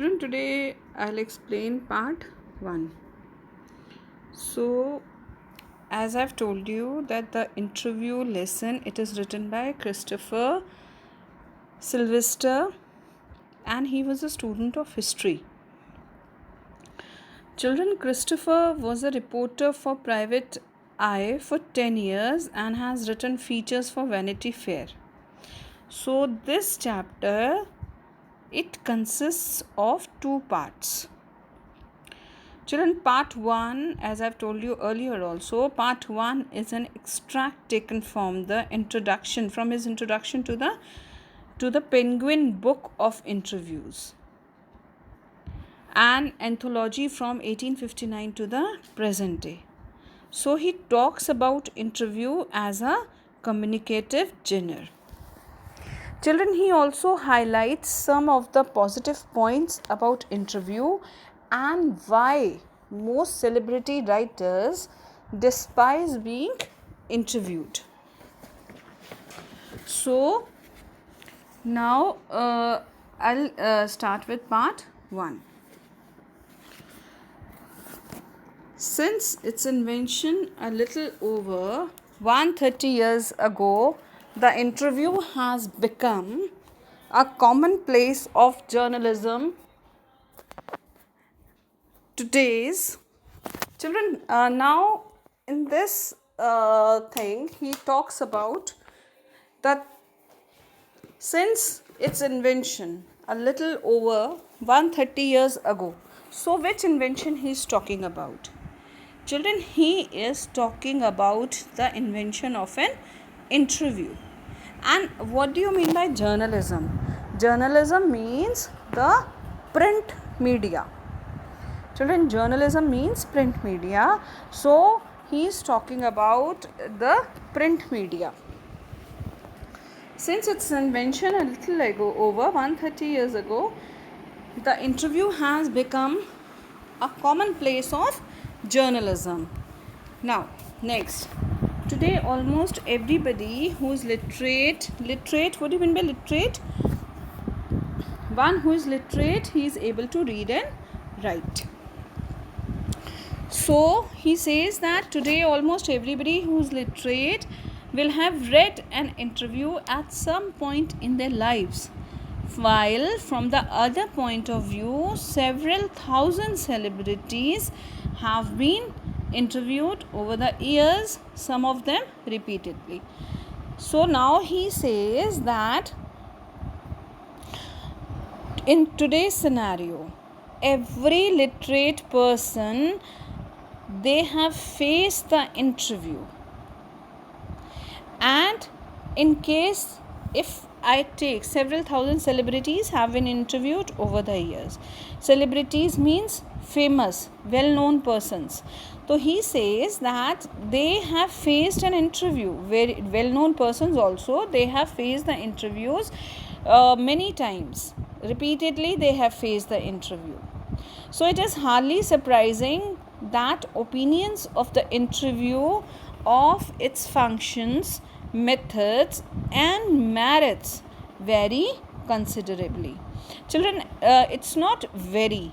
Today I'll explain part 1. So, as I've told you that the interview lesson, it is written by Christopher Sylvester, and he was a student of history. Children, Christopher was a reporter for Private Eye for 10 years and has written features for Vanity Fair. So this chapter, it consists of 2 parts. Children, part 1, as I've told you earlier also, part 1 is an extract taken from his introduction to the Penguin Book of Interviews, an anthology from 1859 to the present day. So he talks about interview as a communicative genre. Children, he also highlights some of the positive points about interview and why most celebrity writers despise being interviewed. So now I'll start with part 1. Since its invention a little over 130 years ago, the interview has become a commonplace of journalism. Today's children, now in this thing, he talks about that since its invention a little over 130 years ago. So which invention he is talking about? Children, he is talking about the invention of an interview. And what do you mean by journalism? Journalism means the print media. Children, journalism means print media. So he is talking about the print media. Since its invention a little ago, over 130 years ago, the interview has become a commonplace of journalism. Now, next. Today, almost everybody who is literate, what do you mean by literate? One who is literate, he is able to read and write. So, he says that today almost everybody who is literate will have read an interview at some point in their lives. While from the other point of view, several thousand celebrities have been interviewed over the years, some of them repeatedly. So now he says that in today's scenario, every literate person, they have faced the interview. And in case if I take several thousand celebrities have been interviewed over the years. Celebrities means famous, well-known persons. So he says that they have faced an interview. Very well-known persons also, they have faced the interviews many times. Repeatedly, they have faced the interview. So it is hardly surprising that opinions of the interview, of its functions, methods and merits vary considerably. Children, it's not very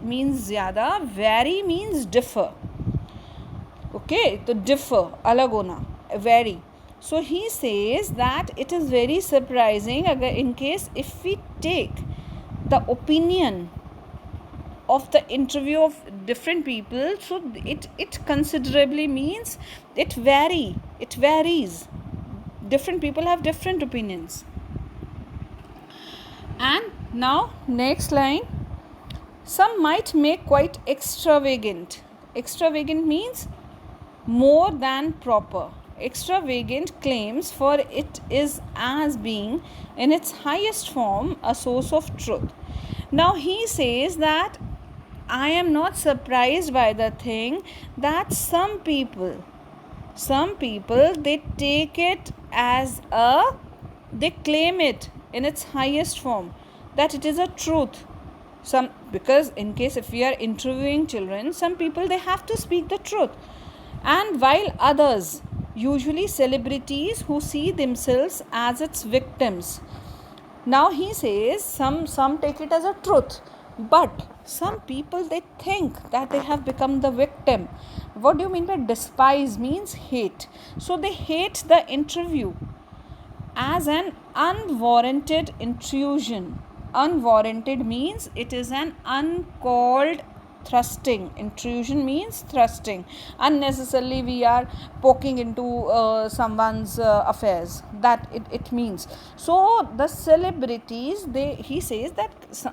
means zyada, vary means differ. Okay, to differ, alag hona, vary. So he says that it is very surprising in case if we take the opinion of the interview of different people, so it considerably means it varies. Different people have different opinions. And now next line, some might make quite extravagant means more than proper, extravagant claims, for it is as being in its highest form a source of truth. Now he says that I am not surprised by the thing that some people they take it as they claim it in its highest form, that it is a truth. Because in case if we are interviewing children, some people they have to speak the truth, and while others, usually celebrities who see themselves as its victims, Now he says some take it as a truth, but some people they think that they have become the victim. What do you mean by despise? Means hate. So they hate the interview as an unwarranted intrusion. Unwarranted means it is an uncalled thrusting. Intrusion means thrusting. Unnecessarily we are poking into someone's affairs. That it means. So the celebrities, he says that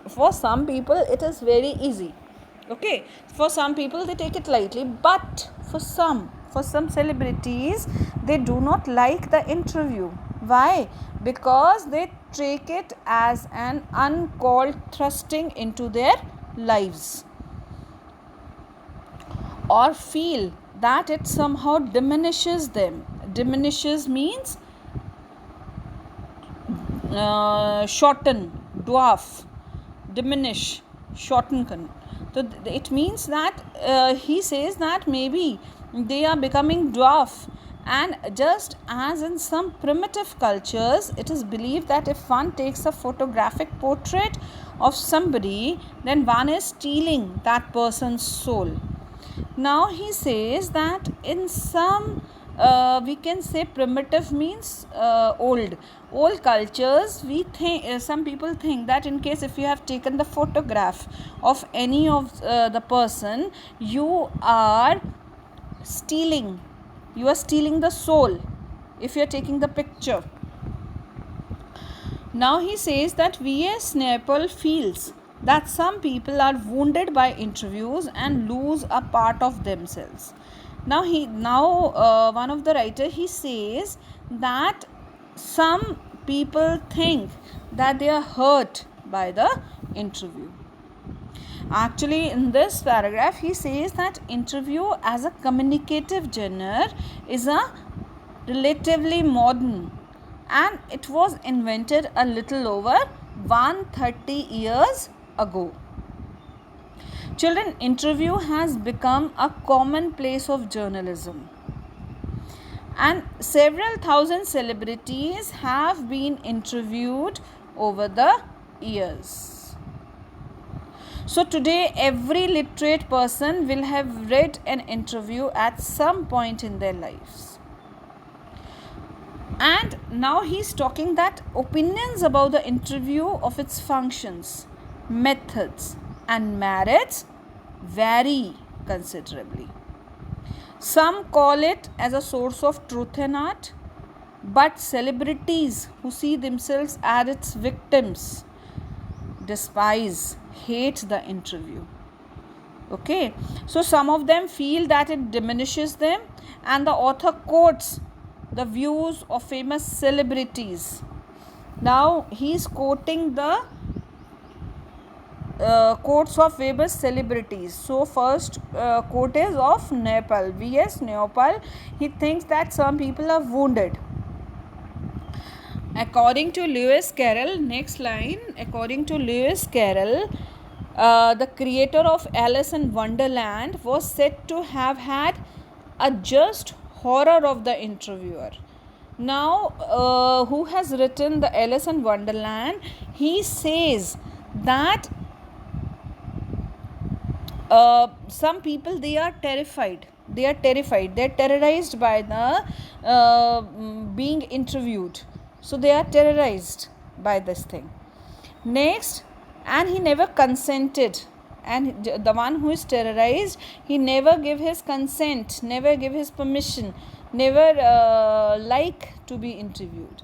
for some people it is very easy. Okay, for some people they take it lightly, but for some celebrities they do not like the interview. Why? Because they take it as an uncalled thrusting into their lives, or feel that it somehow diminishes them. Diminishes means shorten, dwarf, diminish, shorten. So it means that he says that maybe they are becoming dwarf. And just as in some primitive cultures, it is believed that if one takes a photographic portrait of somebody, then one is stealing that person's soul. Now he says that in some we can say primitive means old cultures, we think some people think that in case if you have taken the photograph of any of the person, you are stealing the soul if you are taking the picture. Now he says that V.S. Naipaul feels that some people are wounded by interviews and lose a part of themselves. Now one of the writer, he says that some people think that they are hurt by the interview. Actually, in this paragraph, he says that interview as a communicative genre is a relatively modern, and it was invented a little over 130 years ago. Children, interview has become a commonplace of journalism, and several thousand celebrities have been interviewed over the years. So today every literate person will have read an interview at some point in their lives. And now he's talking that opinions about the interview of its functions, methods and merits vary considerably. Some call it as a source of truth and art, but celebrities who see themselves as its victims despise, hate the interview. Okay, so some of them feel that it diminishes them, and the author quotes the views of famous celebrities. Now he is quoting the quotes of famous celebrities. So first quote is of Naipaul, V.S. Naipaul. He thinks that some people are wounded. According to Lewis Carroll, next line, according to Lewis Carroll, the creator of Alice in Wonderland was said to have had a just horror of the interviewer. Now, who has written the Alice in Wonderland? He says that some people, they are terrified. They are terrorized by the being interviewed. So they are terrorized by this thing. Next, and he never consented. And the one who is terrorized, he never give his consent, never give his permission, never like to be interviewed.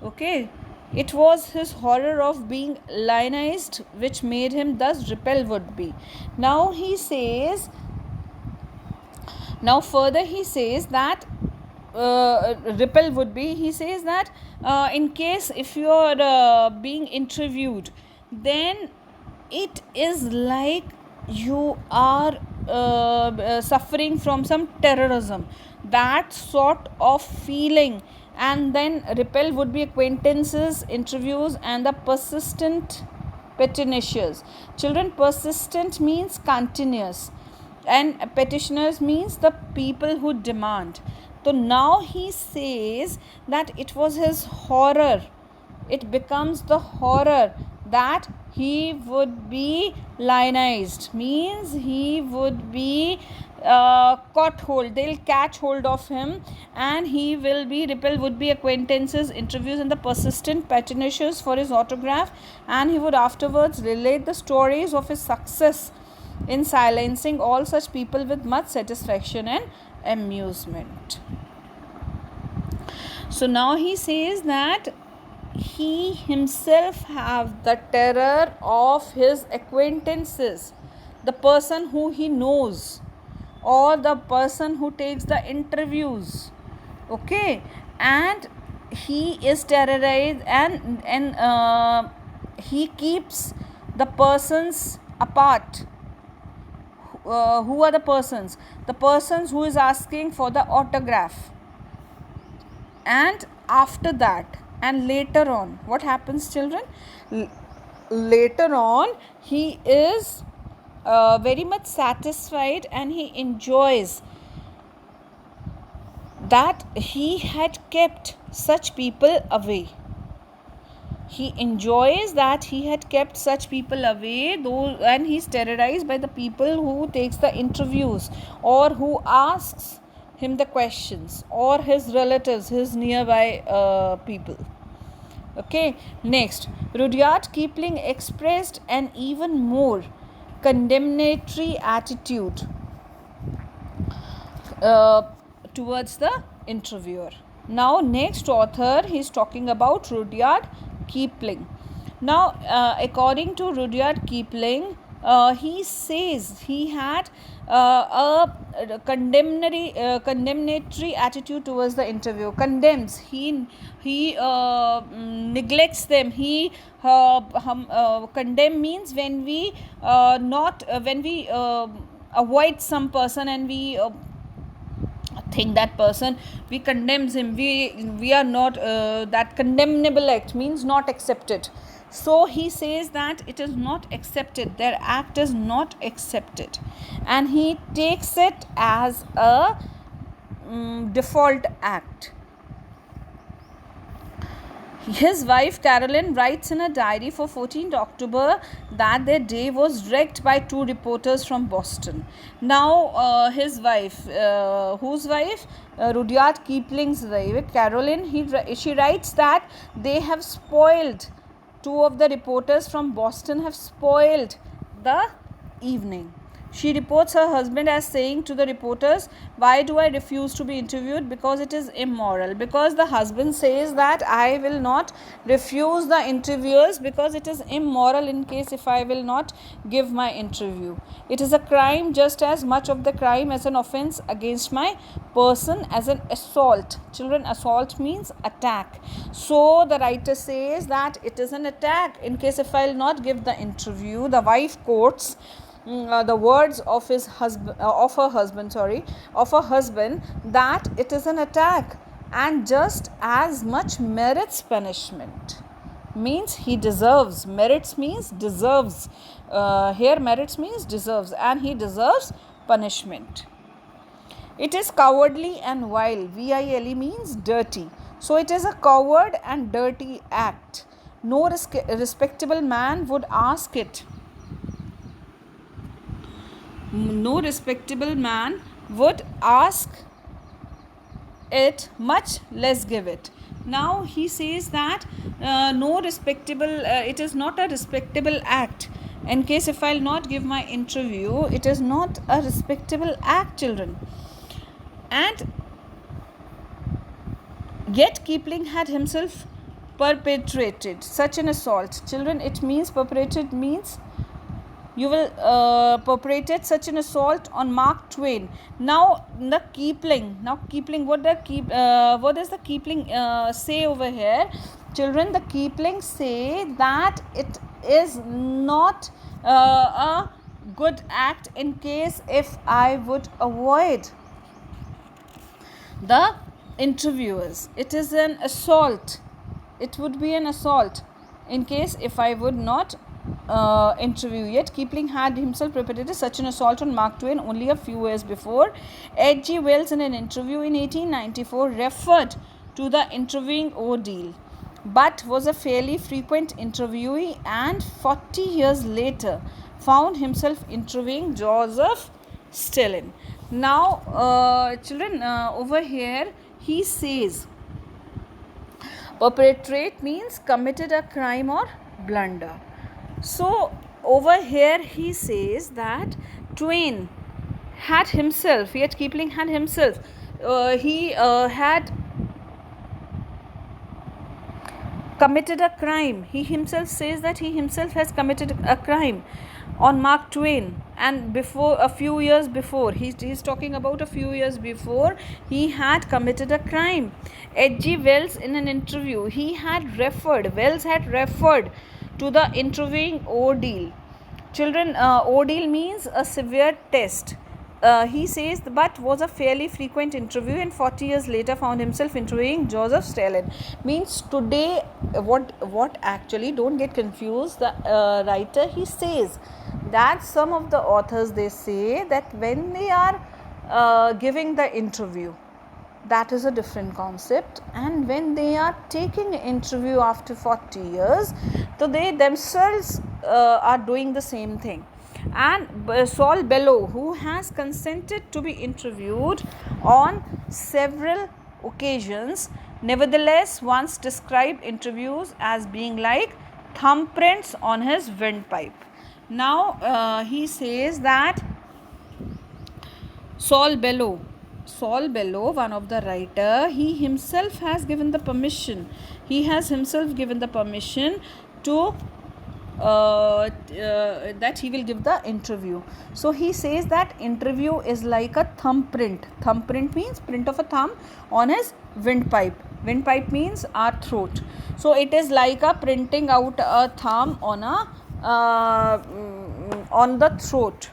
Okay, it was his horror of being lionized which made him thus repel would be. Now further he says that repel would be, he says that in case if you are being interviewed, then it is like you are suffering from some terrorism, that sort of feeling. And then repel would be acquaintances, interviews, and the persistent petitioners. Children, persistent means continuous, and petitioners means the people who demand. So now he says that it was his horror it becomes the horror that he would be lionized, means he would be caught hold, they'll catch hold of him, and he will be repelled, would be acquaintances, interviews, and the persistent patronages for his autograph, and he would afterwards relate the stories of his success in silencing all such people with much satisfaction and amusement. So now he says that he himself have the terror of his acquaintances, the person who he knows, or the person who takes the interviews, okay, and he is terrorized, and he keeps the persons apart. Who are the persons? The persons who is asking for the autograph. And after that, and later on, what happens, children? Later on, he is very much satisfied, and he enjoys that he had kept such people away. He enjoys that he had kept such people away, though, and he's terrorized by the people who takes the interviews, or who asks him the questions, or his relatives, his nearby people. Okay, next, Rudyard Kipling expressed an even more condemnatory attitude towards the interviewer. Now, next author, he is talking about Rudyard Kipling. Now, according to Rudyard Kipling, he says he had a condemnatory attitude towards the interview. Condemns. He neglects them. He condemn means when we avoid some person, and we think that person, we condemns him, we are not that condemnable act means not accepted. So he says that it is not accepted, their act is not accepted, and he takes it as a default act. His wife Caroline writes in a diary for 14th October that their day was wrecked by two reporters from Boston. Now, his wife, whose wife? Rudyard Kipling's wife, Caroline, she writes that they have spoiled, two of the reporters from Boston have spoiled the evening. She reports her husband as saying to the reporters, "Why do I refuse to be interviewed? Because it is immoral." Because the husband says that I will not refuse the interviewers because it is immoral in case if I will not give my interview. It is a crime, just as much of the crime as an offense against my person as an assault. Children, assault means attack. So the writer says that it is an attack in case if I will not give the interview. The wife quotes the words of his husband, of her husband, that it is an attack and just as much merits punishment. Means he deserves. Merits means deserves. Here merits means deserves, and he deserves punishment. It is cowardly and vile. VILE means dirty. So it is a coward and dirty act. No respectable man would ask it. No respectable man would ask it, much less give it. Now he says that it is not a respectable act. In case if I'll not give my interview, it is not a respectable act, children. And yet Kipling had himself perpetrated such an assault. Children, it means perpetrated means you will perpetrated such an assault on Mark Twain. Now Kipling, what does the Kipling say over here? Children, the Kipling say that it is not a good act in case if I would avoid the interviewers. It is an assault. It would be an assault in case if I would not interview. Yet Kipling had himself perpetrated such an assault on Mark Twain only a few years before. H.G. Wells in an interview in 1894 referred to the interviewing ordeal but was a fairly frequent interviewee, and 40 years later found himself interviewing Joseph Stalin. Now, children, over here he says perpetrate means committed a crime or blunder. So over here he says that Twain had himself, yet Kipling had himself, he had committed a crime. He himself says that he himself has committed a crime on Mark Twain, and before, a few years before, he's talking about a few years before, he had committed a crime. H.G. Wells, in an interview, Wells had referred to the interviewing ordeal. Children, ordeal means a severe test. He says, but was a fairly frequent interview, and 40 years later found himself interviewing Joseph Stalin. Means today, what actually, don't get confused, the writer, he says that some of the authors, they say that when they are giving the interview, that is a different concept, and when they are taking an interview after 40 years, so they themselves are doing the same thing. And Saul Bellow, who has consented to be interviewed on several occasions, nevertheless once described interviews as being like thumbprints on his windpipe. Now he says that Saul Bellow, one of the writer, he himself has given the permission. He has himself given the permission to that he will give the interview. So he says that interview is like a thumbprint. Thumbprint means print of a thumb on his windpipe. Windpipe means our throat. So it is like a printing out a thumb on a on the throat.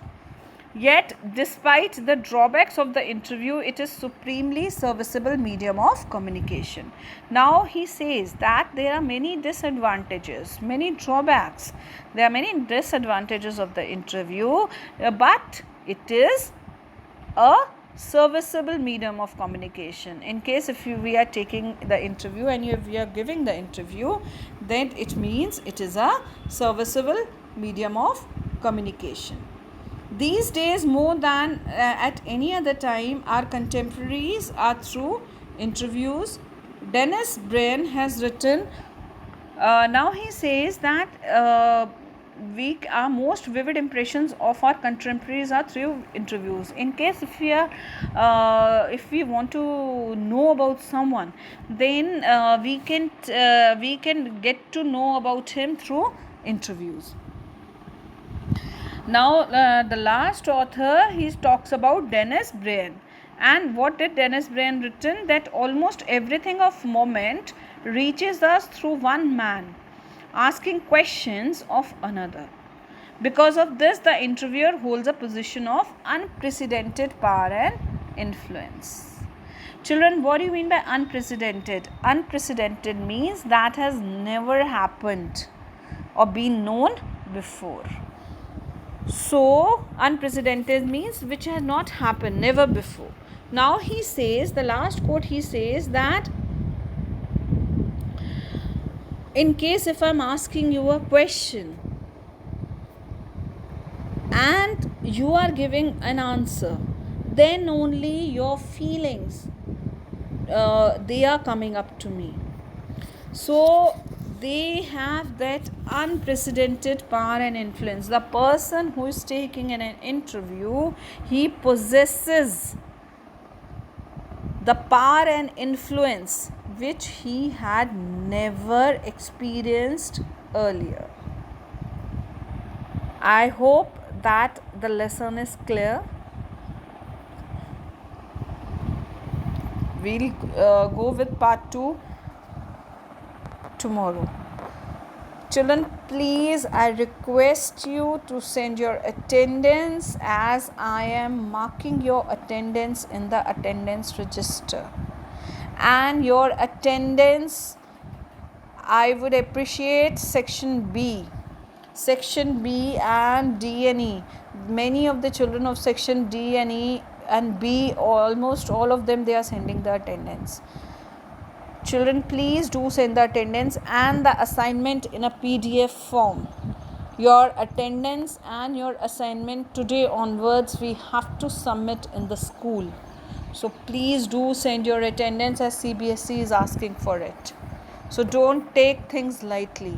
Yet, despite the drawbacks of the interview, it is supremely serviceable medium of communication. Now, he says that there are many disadvantages, many drawbacks. There are many disadvantages of the interview, but it is a serviceable medium of communication. In case if we are taking the interview and we are giving the interview, then it means it is a serviceable medium of communication. These days, more than at any other time, our contemporaries are through interviews. Dennis Bryan has written, now he says that our most vivid impressions of our contemporaries are through interviews. In case if we want to know about someone, then we can get to know about him through interviews. Now, the last author, he talks about Dennis Bryan. And what did Dennis Bryan written? That almost everything of moment reaches us through one man, asking questions of another. Because of this, the interviewer holds a position of unprecedented power and influence. Children, what do you mean by unprecedented? Unprecedented means that has never happened or been known before. So, unprecedented means which has not happened, never before. Now he says, the last quote, he says that in case if I am asking you a question and you are giving an answer, then only your feelings they are coming up to me. So they have that unprecedented power and influence. The person who is taking an interview, he possesses the power and influence which he had never experienced earlier. I hope that the lesson is clear. We'll go with part 2 tomorrow. Children, please, I request you to send your attendance, as I am marking your attendance in the attendance register. And your attendance, I would appreciate section B and D and E. Many of the children of section D and E and B, almost all of them, they are sending the attendance. Children, please do send the attendance and the assignment in a PDF form. Your attendance and your assignment today onwards we have to submit in the school. So please do send your attendance as CBSE is asking for it. So don't take things lightly.